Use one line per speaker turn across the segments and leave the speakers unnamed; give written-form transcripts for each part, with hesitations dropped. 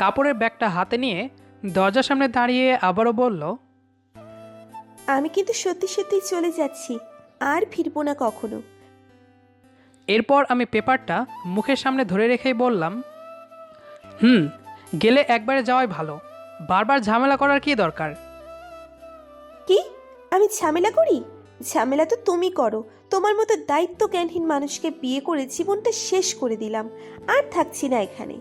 কাপড়ের ব্যাগটা হাতে নিয়ে দরজার সামনে দাঁড়িয়ে আবারও বলল,
আমি কিন্তু সত্যি সত্যি চলে যাচ্ছি, আর ফিরবো না কখনো।
এরপর আমি পেপারটা মুখের সামনে ধরে রেখেই বললাম, হুম, গেলে একবারে যাওয়াই ভালো, বারবার ঝামেলা করার কী দরকার।
কি? আমি ঝামেলা করি? ঝামেলা তো তুমি করো। তোমার মতো দায়িত্ব জ্ঞানহীন মানুষকে বিয়ে করে জীবনটা শেষ করে দিলাম, আর থাকছি না এখানে।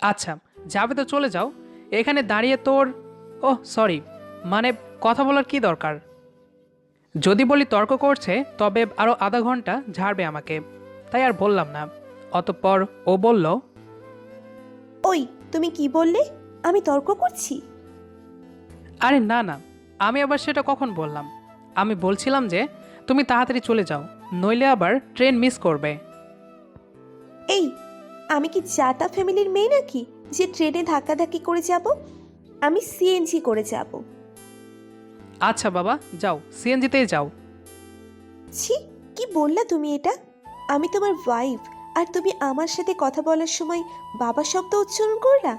আচ্ছা, যাবে তো চলে যাও, এখানে দাঁড়িয়ে তোর, ওহ সরি, মানে কথা বলার কি দরকার। যদি বলি তর্ক করছে তবে আরও আধা ঘন্টা ঝাড়বে আমাকে, তাই আর বললাম না। অতঃপর ও বলল,
ওই, তুমি কি বললে? আমি তর্ক করছি?
আরে না না, আমি আবার সেটা কখন বললাম। আমি বলছিলাম যে তুমি তাড়াতাড়ি চলে যাও, নইলে আবার ট্রেন মিস করবে।
এই, আমি কি জাতা ফ্যামিলির মেয়ে নাকি যে ট্রেনে ধাক্কাধাক্কি করে যাব? আমি সিএনজি করে যাব।
আচ্ছা বাবা, যাও, সিএনজিতেই যাও।
ছি, কি বললা তুমি এটা? আমি তোমার ওয়াইফ, আর তুমি আমার সাথে কথা বলার সময় বাবা শব্দ উচ্চারণ করলা?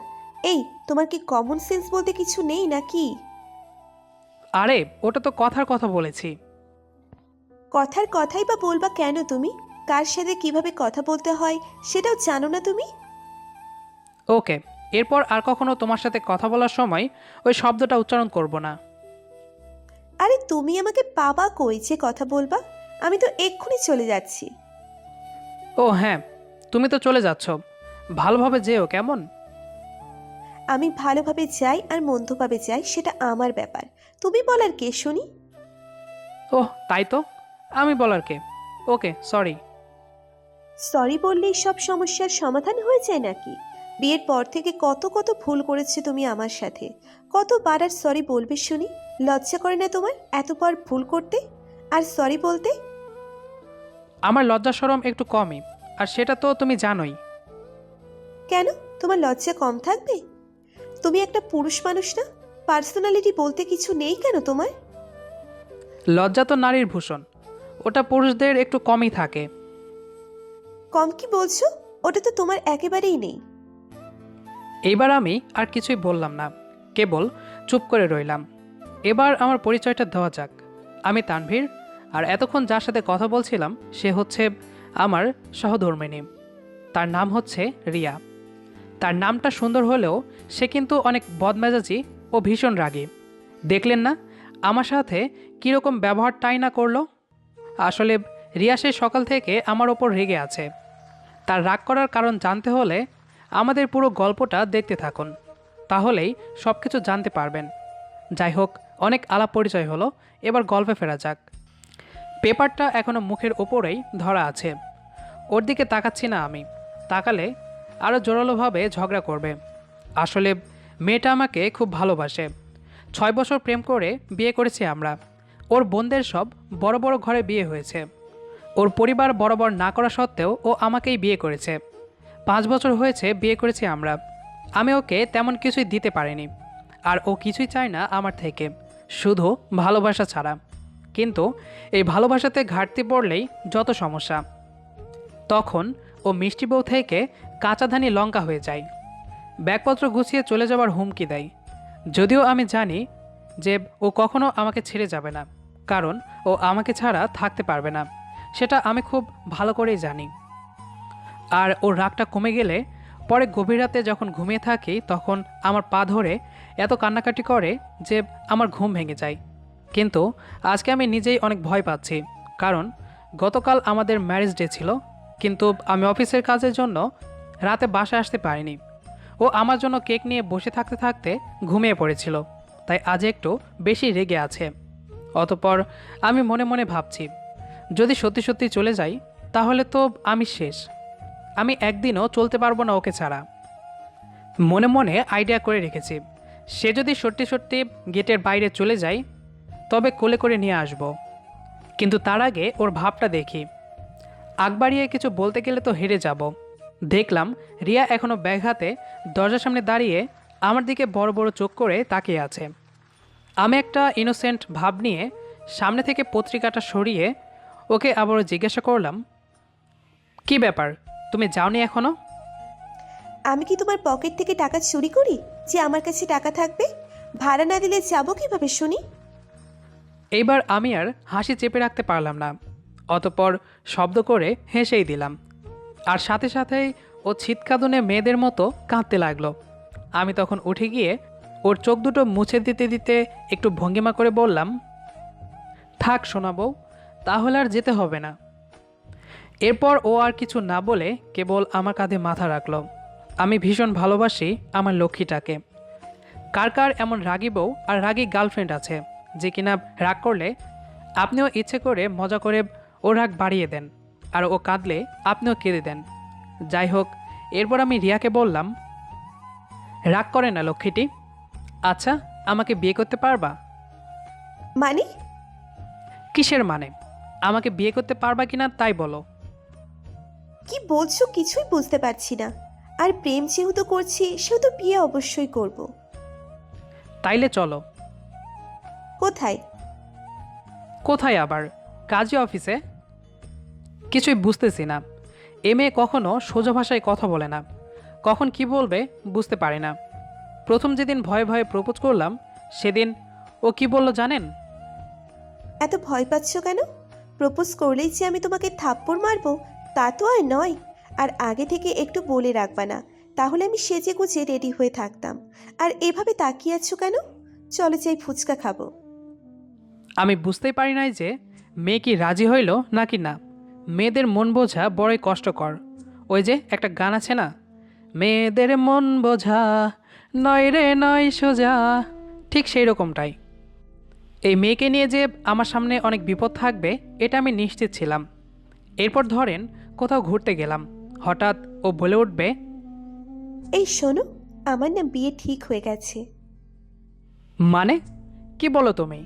এই, তোমার কি কমন সেন্স বলতে কিছু নেই নাকি?
আরে ওটা তো কথার কথা বলেছি।
কথার কথাই বা বলবা কেন তুমি? কার সাথে কিভাবে কথা বলতে হয় সেটাও জানো না তুমি?
ওকে, এরপর আর কখনো তোমার সাথে কথা বলার সময় ওই শব্দটা উচ্চারণ করব না।
আরে তুমি আমাকে বাবা কই যে কথা বলবা? আমি তো এক্ষুনি চলে যাচ্ছি।
ও হ্যাঁ, তুমি তো চলে যাচ্ছ, ভালোভাবে যেও কেমন।
আমি ভালোভাবে যাই আর মন্দভাবে যাই সেটা আমার ব্যাপার, তুমি বলার কে শুনি?
ওহ তাই তো, আমি বলার কে। ওকে সরি।
সরি বললেই সব সমস্যার সমাধান হয়ে যায় নাকি? বিয়ের পর থেকে কত কত ভুল করেছে তুমি আমার সাথে, কতবার আর সরি বলবে শুনি? লজ্জা করে না তোমার এতবার ভুল করতে আর সরি বলতে?
আমার লজ্জা শরম একটু কমই, আর সেটা তো তুমি জানোই।
কেন? তোমার লজ্জা কম থাকবে? তুমি একটা পুরুষ মানুষ না? পার্সোনালিটি বলতে কিছু নেই কেন তোমার?
লজ্জা তো নারীর ভূষণ, ওটা পুরুষদের একটু কমই থাকে।
কম কি বলছো? ওটা তো তোমার একেবারেই নেই।
এইবার আমি আর কিছুই বললাম না, কেবল চুপ করে রইলাম। এবার আমার পরিচয়টা দেওয়া যাক। আমি তানভীর, আর এতক্ষণ যার সাথে কথা বলছিলাম সে হচ্ছে আমার সহধর্মিণী। তার নাম হচ্ছে রিয়া। তার নামটা সুন্দর হলেও সে কিন্তু অনেক বদমেজাজি ও ভীষণ রাগী। দেখলেন না আমার সাথে কীরকম ব্যবহারটাই না করলো। আসলে রিয়া সেই সকাল থেকে আমার ওপর রেগে আছে। তার রাগ করার কারণ জানতে হলে আমাদের পুরো গল্পটা দেখতে থাকুন, তাহলেই সব কিছু জানতে পারবেন। যাই হোক, অনেক আলাপ পরিচয় হলো, এবার গল্পে ফেরা যাক। পেপারটা এখনও মুখের ওপরেই ধরা আছে, ওর দিকে তাকাচ্ছি না আমি। তাকালে আরও জোরালোভাবে ঝগড়া করবে। আসলে মেয়েটা আমাকে খুব ভালোবাসে। 6 বছর প্রেম করে বিয়ে করেছি আমরা। ওর বোনদের সব বড় বড় ঘরে বিয়ে হয়েছে। ওর পরিবার বরাবর না করা সত্ত্বেও ও আমাকেই বিয়ে করেছে। 5 বছর হয়েছে বিয়ে করেছি আমরা। আমি ওকে তেমন কিছুই দিতে পারিনি, আর ও কিছুই চায় না আমার থেকে, শুধু ভালোবাসা ছাড়া। কিন্তু এই ভালোবাসাতে ঘাটতি পড়লেই যত সমস্যা। তখন ও মিষ্টি বউ থেকে কাঁচা ধানি লঙ্কা হয়ে যায়। ব্যাগপত্র গুছিয়ে চলে যাওয়ার হুমকি দেয়। যদিও আমি জানি যে ও কখনো আমাকে ছেড়ে যাবে না, কারণ ও আমাকে ছাড়া থাকতে পারবে না, সেটা আমি খুব ভালো করেই জানি। আর ওর রাগটা কমে গেলে পরে গভীর রাতে যখন ঘুমিয়ে থাকি তখন আমার পা ধরে এত কান্নাকাটি করে যে আমার ঘুম ভেঙে যায়। কিন্তু আজকে আমি নিজেই অনেক ভয় পাচ্ছি, কারণ গতকাল আমাদের ম্যারেজ ডে ছিল, কিন্তু আমি অফিসের কাজের জন্য রাতে বাসায় আসতে পারিনি। ও আমার জন্য কেক নিয়ে বসে থাকতে থাকতে ঘুমিয়ে পড়েছিল, তাই আজ একটু বেশি রেগে আছে। অতঃপর আমি মনে মনে ভাবছি, যদি সত্যি সত্যি চলে যাই তাহলে তো আমি শেষ। আমি একদিনও চলতে পারবো না ওকে ছাড়া। মনে মনে আইডিয়া করে রেখেছি, সে যদি সত্যি সত্যি গেটের বাইরে চলে যায় তবে কোলে করে নিয়ে আসব। কিন্তু তার আগে ওর ভাবটা দেখি। আগ বাড়িয়ে কিছু বলতে গেলে তো হেরে যাব। দেখলাম রিয়া এখনও ব্যাগ হাতে দরজার সামনে দাঁড়িয়ে আমার দিকে বড় বড় চোখ করে তাকিয়ে আছে। আমি একটা ইনোসেন্ট ভাব নিয়ে সামনে থেকে পত্রিকাটা সরিয়ে ওকে আবারও জিজ্ঞাসা করলাম, কি ব্যাপার, তুমি যাওনি এখনো?
আমি কি তোমার পকেট থেকে টাকা চুরি করি যে আমার কাছে টাকা থাকবে? ভাড়া না দিলে যাবো কিভাবে শুনি?
এইবার আমি আর হাসি চেপে রাখতে পারলাম না। অতঃপর শব্দ করে হেসেই দিলাম। আর সাথে সাথেই ও ছিটকাদনে মেয়েদের মতো কাঁদতে লাগলো। আমি তখন উঠে গিয়ে ওর চোখ দুটো মুছে দিতে দিতে একটু ভঙ্গিমা করে বললাম, থাক সোনা বউ, তাহলে আর যেতে হবে না। এরপর ও আর কিছু না বলে কেবল আমার কাঁধে মাথা রাখলো। আমি ভীষণ ভালোবাসি আমার লক্ষ্মীটাকে। কার কার এমন রাগী বউ আর রাগী গার্লফ্রেন্ড আছে যে কিনা রাগ করলে আপনিও ইচ্ছে করে মজা করে ও রাগ বাড়িয়ে দেন, আর ও কাঁদলে আপনিও কেঁদে দেন। যাই হোক, এরপর আমি রিয়াকে বললাম, রাগ করে না লক্ষ্মীটি। আচ্ছা, আমাকে বিয়ে করতে পারবা?
মানে?
কিসের মানে? আমাকে বিয়ে করতে পারবা কিনা তাই বলো।
কি বলছো কিছুই বুঝতে পারছি না। আর প্রেম যেহেতু করছি সেহেতু বিয়ে অবশ্যই করব।
তাইলে চলো।
কোথায়?
কোথায় আবার? কাজী অফিসে। কিছুই বুঝতেছি না। এ মেয়ে কখনো সোজা ভাষায় কথা বলে না, কখন কি বলবে বুঝতে পারি না। প্রথম যেদিন ভয়ে ভয়ে প্রপোজ করলাম সেদিন ও কি বলল জানেন?
এত ভয় পাচ্ছ কেন? প্রপোজ করলেই যে আমি তোমাকে থাপ্পড় মারবো তা তো আর নয়। আর আগে থেকে একটু বলে রাখবা না, তাহলে আমি সেজে গুজে রেডি হয়ে থাকতাম। আর এভাবে তাকিয়ে আছো কেন? চলো যাই ফুচকা খাবো।
আমি বুঝতেই পারি নাই যে মেয়ে কি রাজি হইল নাকি না। মেয়েদের মন বোঝা বড়ই কষ্টকর। ওই যে একটা গান আছে না, মেয়েদের মন বোঝা নয় রে নয় সোজা, ঠিক সেই রকমটাই। এই মেয়েকে নিয়ে যে আমার সামনে অনেক বিপদ থাকবে এটা আমি নিশ্চিত ছিলাম। এরপর ধরেন কোথাও ঘুরতে গেলাম, হঠাৎ ও বলে উঠবে,
এই শোনো, আমার না বিয়ে ঠিক হয়ে গেছে।
মানে কি বলো তুমি?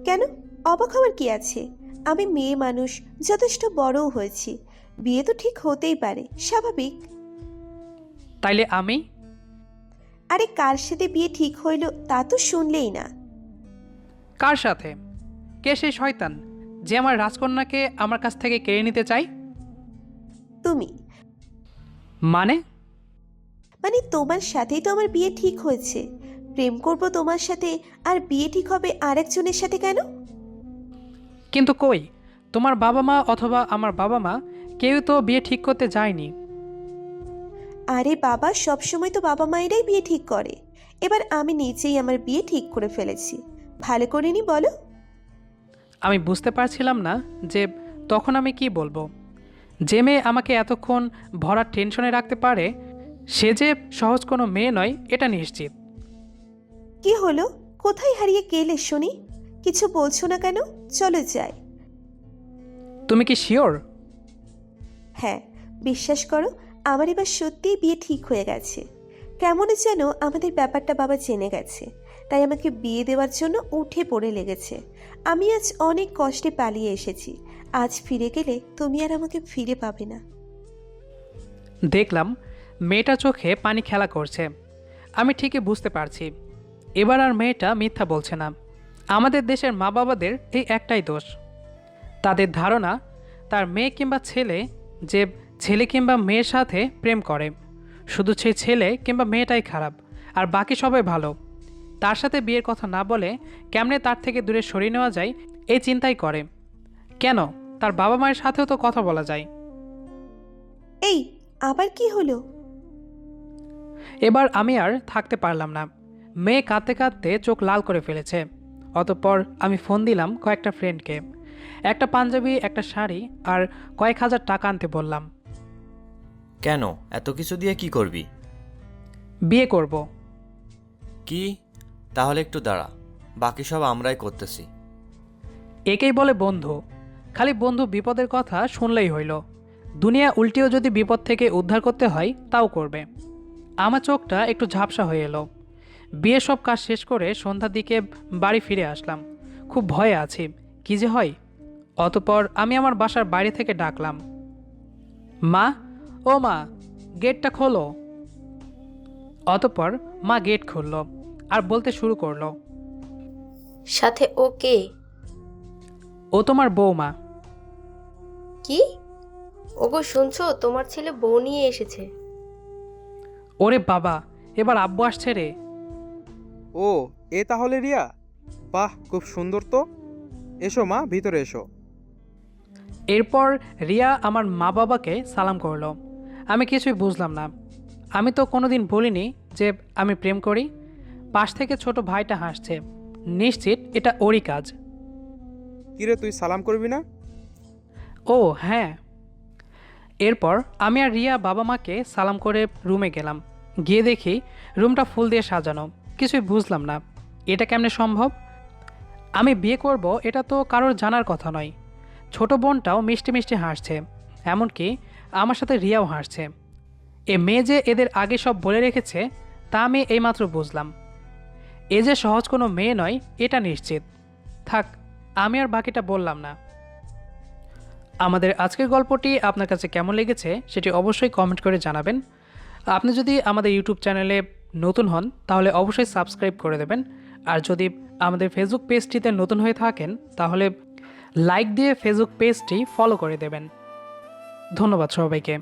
কেন, অবাক হওয়ার কি আছে? আমি মেয়ে মানুষ, যথেষ্ট বড়ও হয়েছি। বিয়ে তো ঠিক হতেই পারে, স্বাভাবিক।
তাইলে আমি?
আরে কার সাথে বিয়ে ঠিক হইল তা তো শুনলেই না।
কার সাথে? কে সেই শয়তান যে আমার রাজকন্যাকে আমার কাছ থেকে কেড়ে নিতে চাই?
তুমি।
মানে?
মানে তোমার সাথেই তো আমার বিয়ে ঠিক হয়েছে। প্রেম করব তোমার সাথে, আর বিয়ে ঠিক হবে আরেকজনের সাথে কেন?
কিন্তু কই, তোমার বাবা মা অথবা আমার বাবা মা কেউ তো বিয়ে ঠিক করতে যায়নি।
আরে বাবা, সবসময় তো বাবা মায়েরাই বিয়ে ঠিক করে। এবার আমি নিজেই আমার বিয়ে ঠিক করে ফেলেছি। ভালো করিনি বলো?
আমি বুঝতে পারছিলাম না যে তখন আমি কি বলবো। যে মেয়ে আমাকে এতক্ষণ ভরা টেনশনে রাখতে পারে সে যে সহজ কোনো মেয়ে নয় এটা নিশ্চিত।
কি হলো? কোথায় হারিয়ে গেলে শুনি? কিছু বলছো না কেন? চলো যাই।
তুমি কি শিওর?
হ্যাঁ, বিশ্বাস করো, আমার এবার সত্যিই বিয়ে ঠিক হয়ে গেছে। কেমন যেন আমাদের ব্যাপারটা বাবা জেনে গেছে, তাই আমাকে বিয়ে দেওয়ার জন্য উঠে পড়ে লেগেছে। আমি আজ অনেক কষ্টে পালিয়ে এসেছি। আজ ফিরে গেলে তুমি আর আমাকে ফিরে পাবে না।
দেখলাম মেয়েটা চোখে পানি খেলা করছে। আমি ঠিকই বুঝতে পারছি এবার আর মেয়েটা মিথ্যা বলছে না। আমাদের দেশের মা বাবাদের এই একটাই দোষ, তাদের ধারণা তার মেয়ে কিংবা ছেলে যে ছেলে কিংবা মেয়ের সাথে প্রেম করে শুধু সেই ছেলে কিংবা মেয়েটাই খারাপ আর বাকি সবাই ভালো। তার সাথে বিয়ের কথা না বলে কেমনে তার থেকে দূরে সরিয়ে নেওয়া যায় এই চিন্তাই করে। কেন, তার বাবা মায়ের সাথেও তো কথা বলা যায়।
এই, আবার কি হলো?
এবার আমি আর থাকতে পারলাম না। মেয়ে কাঁদতে কাঁদতে চোখ লাল করে ফেলেছে। অতঃপর আমি ফোন দিলাম কয়েকটা ফ্রেন্ডকে। একটা পাঞ্জাবি, একটা শাড়ি আর কয়েক হাজার টাকা আনতে বললাম।
কেন, এত কিছু দিয়ে কি করবি?
বিয়ে করব।
কি? তাহলে একটু দাঁড়া, বাকি সব আমরাই করতেছি।
একেই বলে বন্ধু। খালি বন্ধু বিপদের কথা শুনলেই হইল, দুনিয়া উল্টিও যদি বিপদ থেকে উদ্ধার করতে হয় তাও করবে। আমার চোখটা একটু ঝাপসা হয়ে এলো। বিয়ে সব কাজ শেষ করে সন্ধ্যার দিকে বাড়ি ফিরে আসলাম। খুব ভয়ে আছি, কী যে হয়। অতঃপর আমি আমার বাসার বাইরে থেকে ডাকলাম, মা, ও মা, গেটটা খোলো। অতঃপর মা গেট খুলল আর বলতে শুরু করলো,
সাথে ওকে?
ও তোমার বৌমা।
কি? ওগো শুনছো, তোমার ছেলে বউ নিয়ে এসেছে।
ওরে বাবা, এবার আব্বু আসছে রে।
ও, এ তাহলে রিয়া? বাহ, খুব সুন্দর তো। এসো মা, ভিতরে এসো।
এরপর রিয়া আমার মা বাবাকে সালাম করলো। আমি কিছুই বুঝলাম না। আমি তো কোনোদিন বলিনি যে আমি প্রেম করি। পাশ থেকে ছোট ভাইটা হাসছে, নিশ্চিত এটা ওরই কাজ।
কিরে, তুই সালাম করবি না?
ও হ্যাঁ। এরপর আমি আর রিয়া বাবা মাকে সালাম করে রুমে গেলাম। গিয়ে দেখি রুমটা ফুল দিয়ে সাজানো। কিছুই বুঝলাম না, এটা কেমনে সম্ভব? আমি বিয়ে করব এটা তো কারোর জানার কথা নয়। ছোট বোনটাও মিষ্টি মিষ্টি হাসছে, এমনকি আমার সাথে রিয়াও হাসছে। এ মেয়ে যে এদের আগে সব বলে রেখেছে তা আমি এইমাত্র বুঝলাম। এ যে সহজ কোনো মেয়ে নয় এটা নিশ্চিত। থাক, আমি আর বাকিটা বললাম না। আমাদের আজকের গল্পটি আপনার কাছে কেমন লেগেছে সেটি অবশ্যই কমেন্ট করে জানাবেন। আপনি যদি আমাদের ইউটিউব চ্যানেলে নতুন হন তাহলে অবশ্যই সাবস্ক্রাইব করে দেবেন। আর যদি আমাদের ফেসবুক পেজটিতে নতুন হয়ে থাকেন তাহলে লাইক দিয়ে ফেসবুক পেজটি ফলো করে দেবেন। ধন্যবাদ সবাইকে।